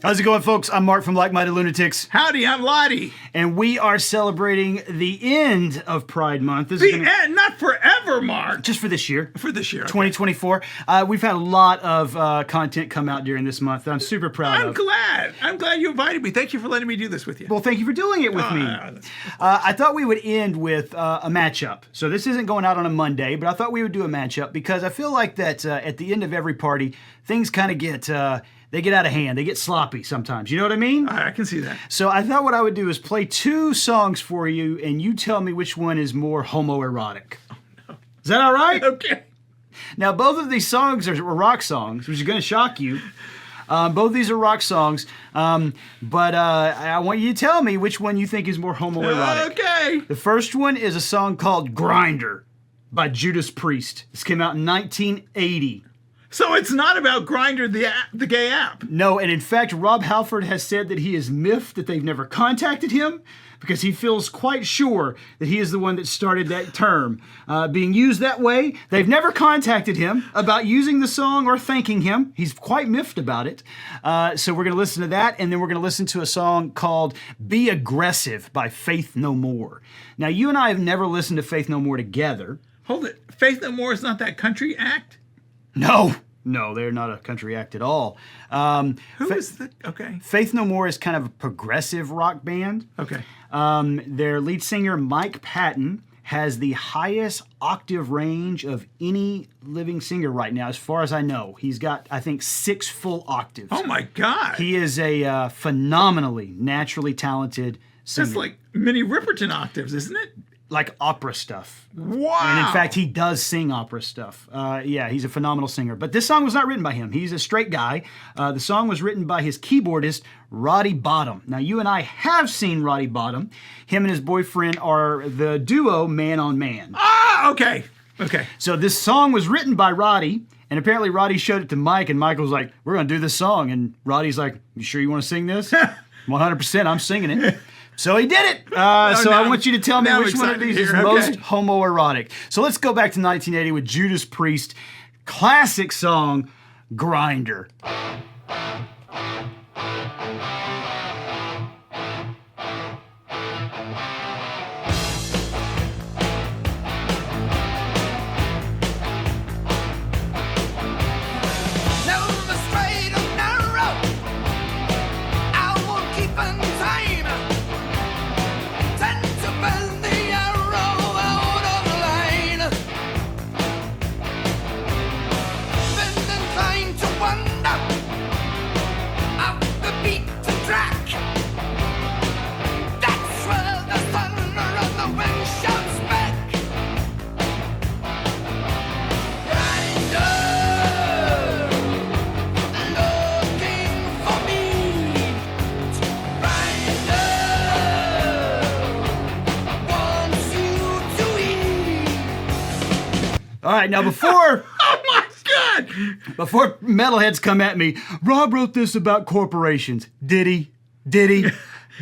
How's it going, folks? I'm Mark from Like Minded Lunatics. Howdy, I'm Ladi. And we are celebrating the end of Pride Month. This The end, not forever, Mark. just for this year. For this year. Okay. 2024. We've had a lot of content come out during this month that I'm super proud of. I'm glad you invited me. Thank you for letting me do this with you. Well, thank you for doing it with me. I thought we would end with a matchup. So this isn't going out on a Monday, but I thought we would do a matchup because I feel like that at the end of every party, things kind of get... they get out of hand. They get sloppy sometimes. You know what I mean? I can see that. So I thought what I would do is play two songs for you, and you tell me which one is more homoerotic. Oh, no. Is that all right? Okay. Now, both of these songs are rock songs, which is going to shock you. Both of these are rock songs, but I want you to tell me which one you think is more homoerotic. Okay. The first one is a song called Grinder by Judas Priest. This came out in 1980. So it's not about Grindr, the gay app. No, and in fact, Rob Halford has said that he is miffed that they've never contacted him because he feels quite sure that he is the one that started that term being used that way. They've never contacted him about using the song or thanking him. He's quite miffed about it. So we're going to listen to that, and then we're going to listen to a song called Be Aggressive by Faith No More. Now, you and I have never listened to Faith No More together. Hold it. Faith No More is not that country act? No, they're not a country act at all. Who is the... Okay. Faith No More is kind of a progressive rock band. Okay. Their lead singer, Mike Patton, has the highest octave range of any living singer right now, as far as I know. He's got, I think, 6 full octaves. Oh, my God. He is a phenomenally, naturally talented singer. That's like Minnie Riperton octaves, isn't it? Like opera stuff. Wow. And in fact, he does sing opera stuff. Yeah, he's a phenomenal singer. But this song was not written by him. He's a straight guy. The song was written by his keyboardist, Roddy Bottum. Now, you and I have seen Roddy Bottum. Him and his boyfriend are the duo Man on Man. Ah, okay. Okay. So this song was written by Roddy, and apparently Roddy showed it to Mike, and Mike was like, we're going to do this song. And Roddy's like, you sure you want to sing this? 100%, I'm singing it. So he did it. I want you to tell me which one of these is most homoerotic. So let's go back to 1980 with Judas Priest, classic song, Grinder. All right, now before... Oh, my God! Before metalheads come at me, Rob wrote this about corporations. Did he? Did he?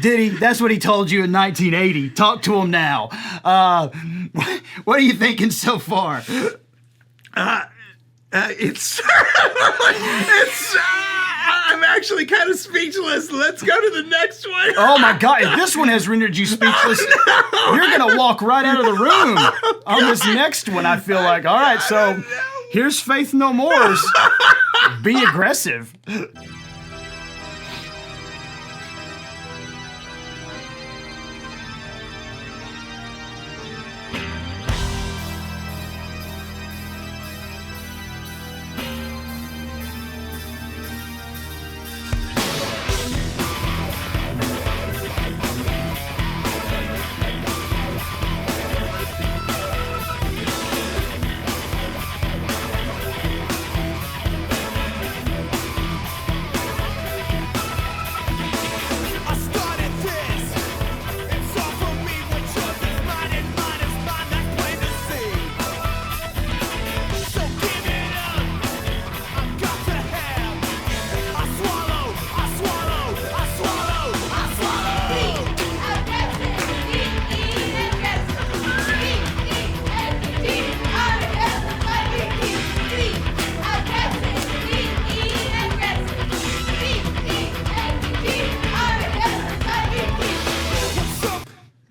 Did he? That's what he told you in 1980. Talk to him now. What are you thinking so far? I'm actually kind of speechless. Let's go to the next one. Oh my God, if this one has rendered you speechless, you're going to walk right out of the room on this next one, I feel like. All right, so here's Faith No More's Be Aggressive.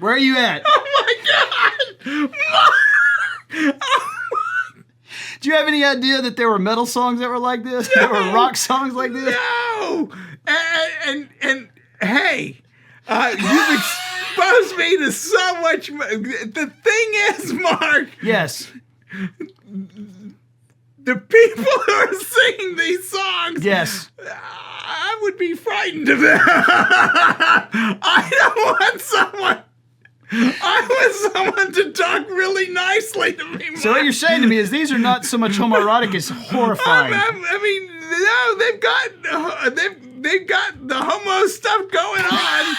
Where are you at? Oh my God! Do you have any idea that there were metal songs that were like this? No, there were rock songs like this? No! And hey, you've exposed me to so much. The thing is, Mark. Yes. The people who are singing these songs. Yes. I would be frightened of them. I don't want someone. I want someone to talk really nicely to me. So what you're saying to me is these are not so much homoerotic as horrifying. I mean, no, they've got the homo stuff going on,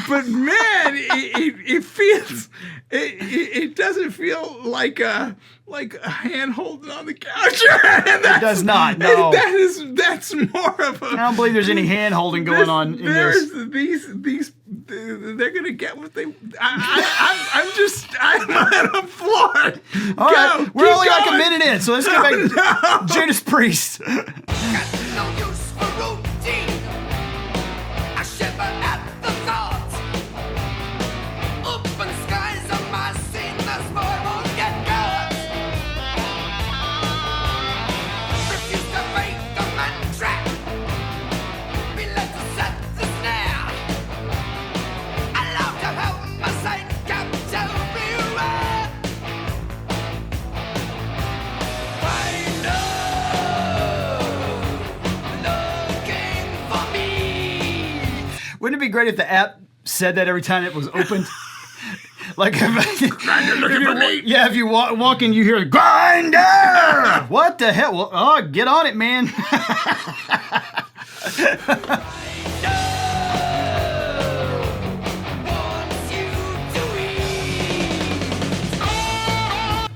but man, it feels it doesn't feel like a hand holding on the couch. It does not. No, that's more of a. I don't believe there's any hand holding going on in this. These they're gonna get what they. I'm on the floor. All right, we're only like a minute in, so let's get back to Judas Priest. No use for routine. I shiver at the thought. Open skies are my sinners, boy, won't get caught. Refuse to break the man track. Be left to set the snare. Allow to help my sight capture beware. I Wouldn't it be great if the app said that every time it was opened? Like, if you walk in, you hear grinder. What the hell? Well, oh, get on it, man. All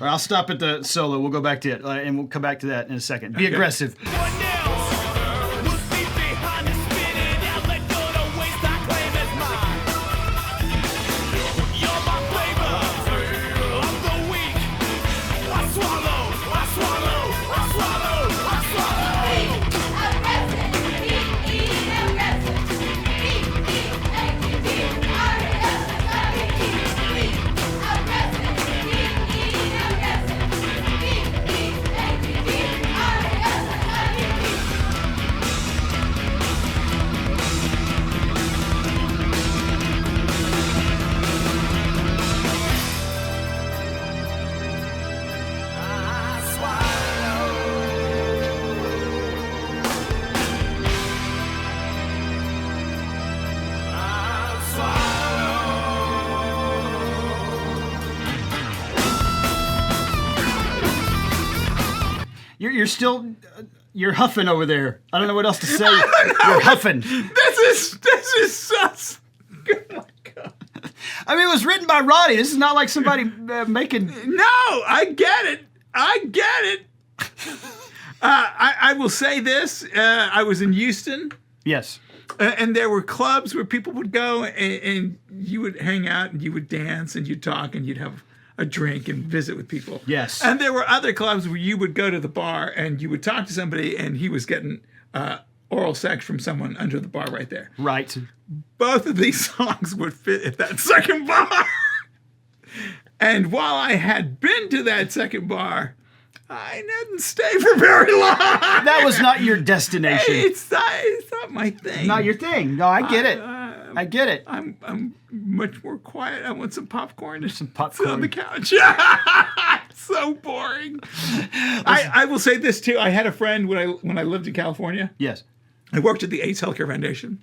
right, I'll stop at the solo. We'll go back to it, and we'll come back to that in a second. Be aggressive. You're still, you're huffing over there. I don't know what else to say. You're huffing. This is so. Oh my God. I mean, it was written by Roddy. This is not like somebody making. No, I get it. I will say this. I was in Houston. Yes. And there were clubs where people would go and you would hang out and you would dance and you'd talk and you'd have a drink and visit with people. Yes. And there were other clubs where you would go to the bar and you would talk to somebody and he was getting oral sex from someone under the bar right there. Right. Both of these songs would fit at that second bar. And while I had been to that second bar, I didn't stay for very long. That was not your destination. It's not my thing. Not your thing. No, I get it. I get it. I'm much more quiet. I want some popcorn and some popcorn on the couch. So boring. I will say this too. I had a friend when I lived in California. Yes. I worked at the AIDS Healthcare Foundation,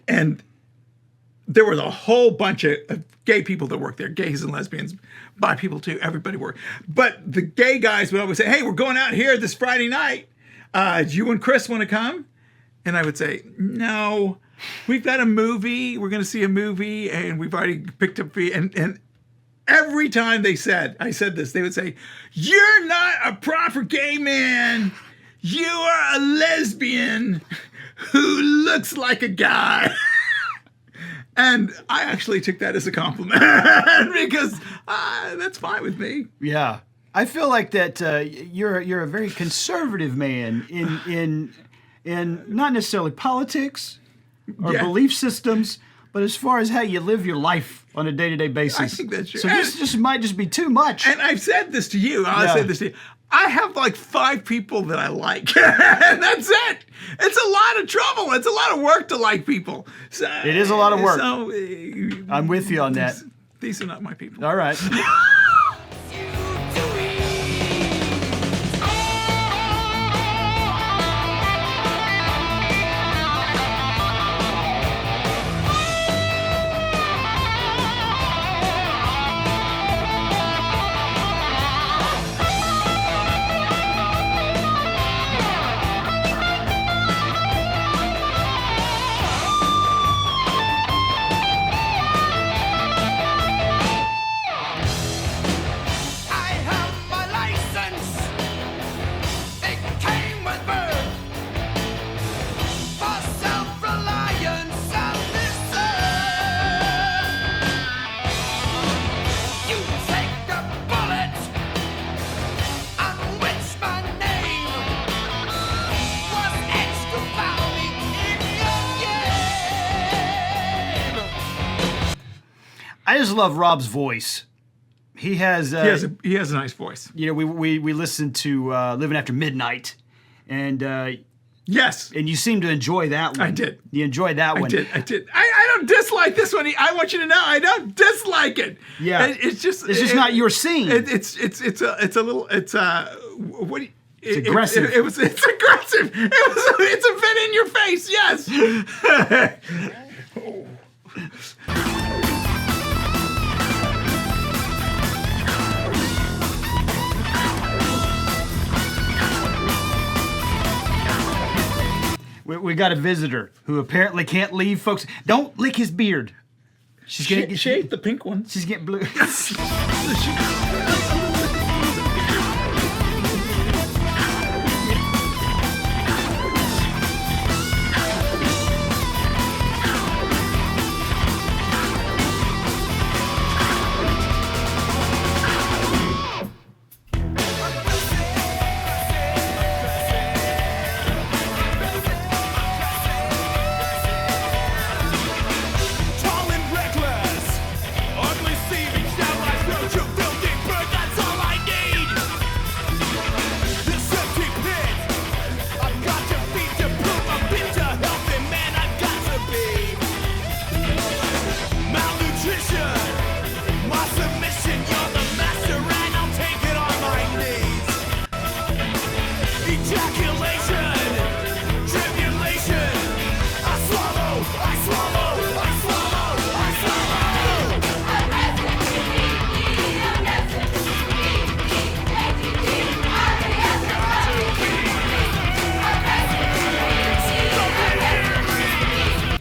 and there was a whole bunch of gay people that worked there, gays and lesbians, bi people too. Everybody worked. But the gay guys would always say, "Hey, we're going out here this Friday night. Do you and Chris want to come?" And I would say, "No. We've got a movie. We're going to see a movie, and we've already picked up fee." And every time I said this, they would say, "You're not a proper gay man. You are a lesbian who looks like a guy." And I actually took that as a compliment because that's fine with me. Yeah, I feel like that you're a very conservative man in not necessarily politics or belief systems, But as far as how you live your life on a day-to-day basis, I think that's true. So this just might just be too much. And I've said this to you. I'll Yeah. say this to you. I have like 5 people that I like, and that's it. It's a lot of trouble. It's a lot of work to like people. So, It is a lot of work. So, I'm with you on that. These are not my people. All right. I have my license. It came with birth. For self-reliance and discern. You take a bullet on which my name was etched profoundly in your game. I just love Rob's voice. He has, He has a nice voice. you know, we listened to Living After Midnight, and Yes. you seem to enjoy that one. I did. You enjoyed that one. I did. I don't dislike this one. I want you to know I don't dislike it. Yeah. It's just not your scene. It's a little what do you, It's aggressive. It's aggressive. It's a bit in your face. Yes. We got a visitor who apparently can't leave, folks. Don't lick his beard. She's gonna get Shave the pink one. She's getting blue. Tall and reckless, ugly seeming, shall I show you filthy bird? That's all I need. This empty pit, I've got to feed to prove a bit of healthy man. I've got to be. Malnutrition, my submission. You're the master, and I'll take it on my knees. Ejaculation, tribulation. I swallow, I swallow, I swallow, I swallow.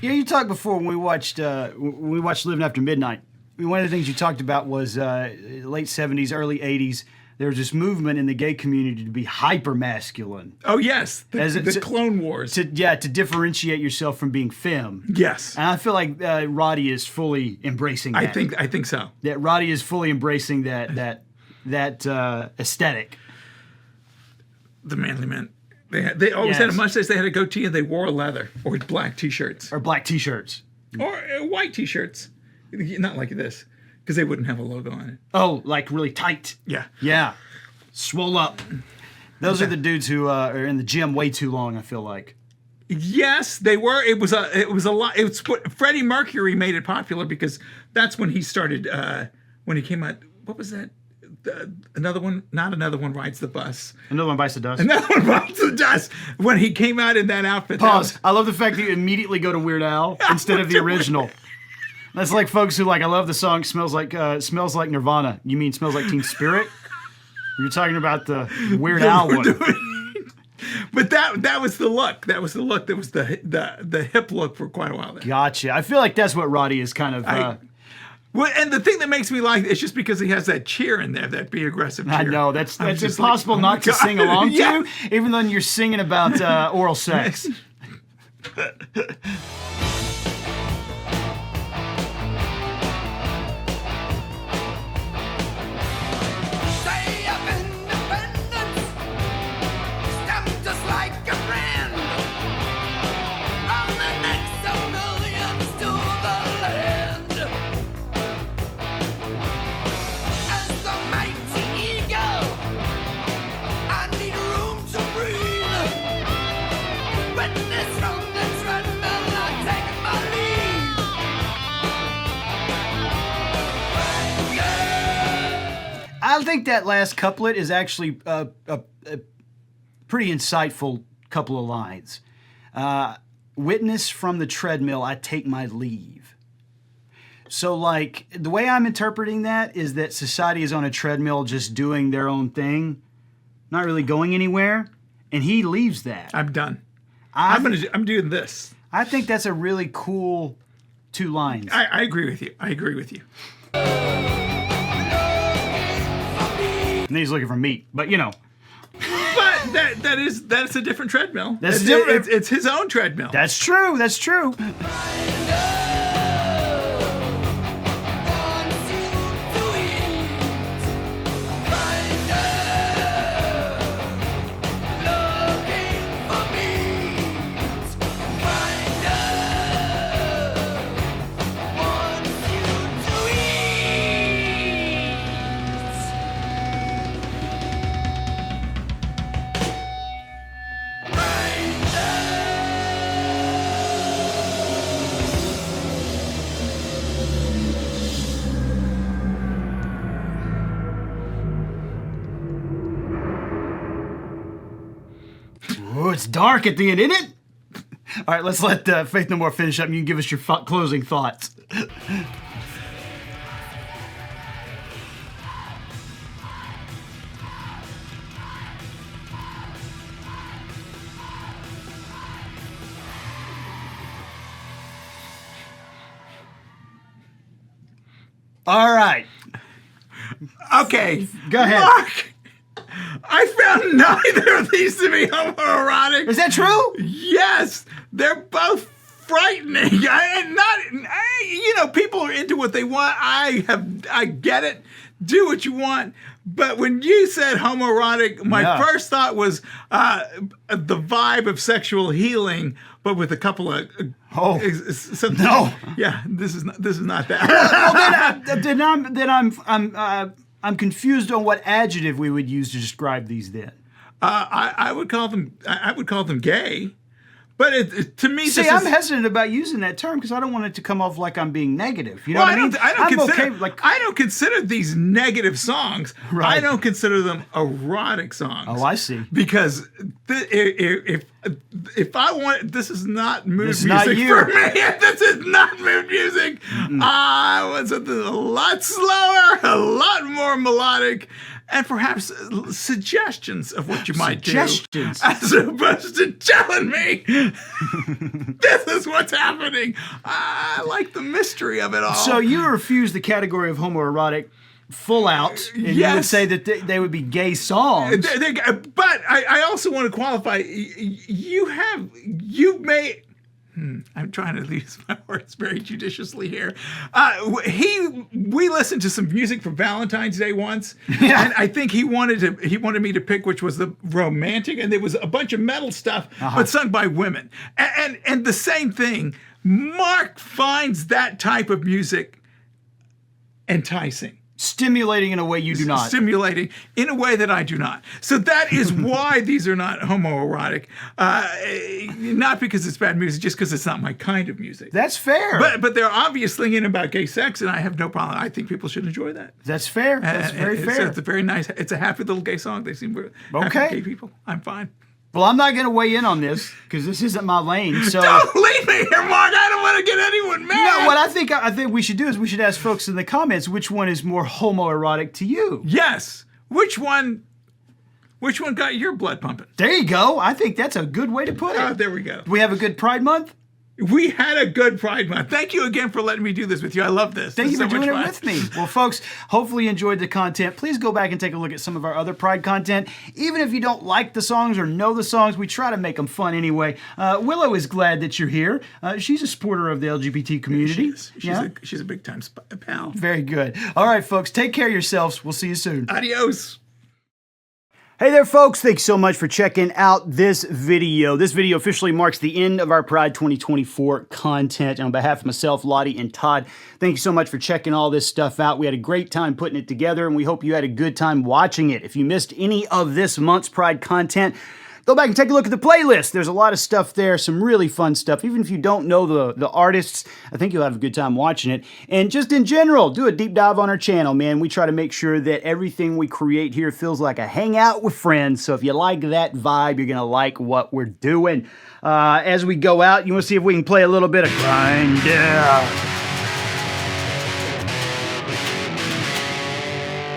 You know, you talked before when we watched Living After Midnight. One of the things you talked about was late 70s, early 80s. There was this movement in the gay community to be hyper masculine, Oh yes, As the it's- Clone Wars. to differentiate yourself from being femme. Yes, And I feel like Roddy is fully embracing that. I think so. that Roddy is fully embracing that aesthetic. The manly men. They always had a Yes. mustache. They had a goatee, and they wore leather or black t-shirts Or black t-shirts. or white t-shirts. Not like this, because they wouldn't have a logo on it. Oh, like really tight. Yeah. Yeah. Swole up. Those are the dudes who are in the gym way too long, I feel like. Yes, they were. It was a lot. It was Freddie Mercury made it popular because that's when he started. When he came out, what was that? Another one, not Another One Rides the Bus. Another one bites the dust. Another One Rides the Dust. When he came out in that outfit. that Pause. was- I love the fact that you immediately go to Weird Al instead of the original. That's like folks who I love the song Smells Like Nirvana. You mean Smells Like Teen Spirit? You're talking about the Weird Al one. But that was the look. That was the look. That was the hip look for quite a while there. Gotcha. I feel like that's what Roddy is kind of. Well, and the thing that makes me like it is just because he has that cheer in there, that be aggressive cheer. I know that's I'm just impossible like, oh my not to God. sing along Yeah. to, even though you're singing about oral sex. Day of independence, stamped us like a brand. On the necks of millions to the land. Witness from the treadmill, I'm taking my leave. I think that last couplet is actually a pretty insightful couple of lines. Witness from the treadmill, I take my leave. So, like, the way I'm interpreting that is that society is on a treadmill just doing their own thing, not really going anywhere, and he leaves that. I'm done. I'm doing this. I think that's a really cool 2 lines. I agree with you. I agree with you. And he's looking for meat, but you know. But that's a different treadmill. That's different. It's his own treadmill. That's true. That's true. Oh, it's dark at the end, isn't it? All right, let's let Faith No More finish up and you can give us your closing thoughts. All right. Okay. Go ahead. Mark, I found neither of these to be homoerotic. Is that true? Yes, they're both frightening. People are into what they want. I get it. Do what you want. But when you said homoerotic, my first thought was the vibe of sexual healing, but with a couple of no. Yeah, this is not that. Then I'm confused on what adjective we would use to describe these. Then I would call them gay. But to me, see, I'm hesitant about using that term because I don't want it to come off like I'm being negative. You know what I mean? I don't consider these negative songs. Right. I don't consider them erotic songs. Oh, I see. Because if I want, this is not mood This is music not you. for me. This is not mood music. I want something a lot slower, a lot more melodic, and perhaps suggestions of what you might do. Suggestions. As opposed to telling me this is what's happening. I like the mystery of it all. So you refuse the category of homoerotic full out, and you would say that they would be gay songs. But I also want to qualify. You may. I'm trying to use my words very judiciously here. We listened to some music for Valentine's Day once, and I think he wanted me to pick which was the romantic, and there was a bunch of metal stuff, but sung by women. And the same thing. Mark finds that type of music enticing. Stimulating in a way you do not. Stimulating in a way that I do not. So that is why these are not homoerotic. Not because it's bad music, just because it's not my kind of music. That's fair. But they're obviously in about gay sex, and I have no problem. I think people should enjoy that. That's fair. That's very fair. It's a very nice. It's a happy little gay song. They seem happy gay people. I'm fine. Well, I'm not going to weigh in on this because this isn't my lane. So don't leave me here, Mark. I don't want to get anyone mad. No, what I think we should do is we should ask folks in the comments which one is more homoerotic to you. Yes. Which one got your blood pumping? There you go. I think that's a good way to put it. There we go. Do we have a good Pride Month? We had a good Pride Month. Thank you again for letting me do this with you. I love this. Thank you for so doing it much with me. Well, folks, hopefully you enjoyed the content. Please go back and take a look at some of our other Pride content. Even if you don't like the songs or know the songs, we try to make them fun anyway. Willow is glad that you're here. She's a supporter of the LGBT community. She's a big time pal. Very good. All right, folks, take care of yourselves. We'll see you soon. Adios. Hey there, folks. Thanks so much for checking out this video. This video officially marks the end of our Pride 2024 content. And on behalf of myself, Ladi, and Todd, thank you so much for checking all this stuff out. We had a great time putting it together, and we hope you had a good time watching it. If you missed any of this month's Pride content, Go back and take a look at the playlist. There's a lot of stuff there, some really fun stuff. Even if you don't know the artists, I think you'll have a good time watching it. And just in general, do a deep dive on our channel, man. We try to make sure that everything we create here feels like a hangout with friends. So if you like that vibe, you're going to like what we're doing. As we go out, you want to see if we can play a little bit of Grind.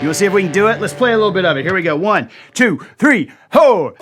You want to see if we can do it? Let's play a little bit of it. Here we go. 1, 2, 3, 4.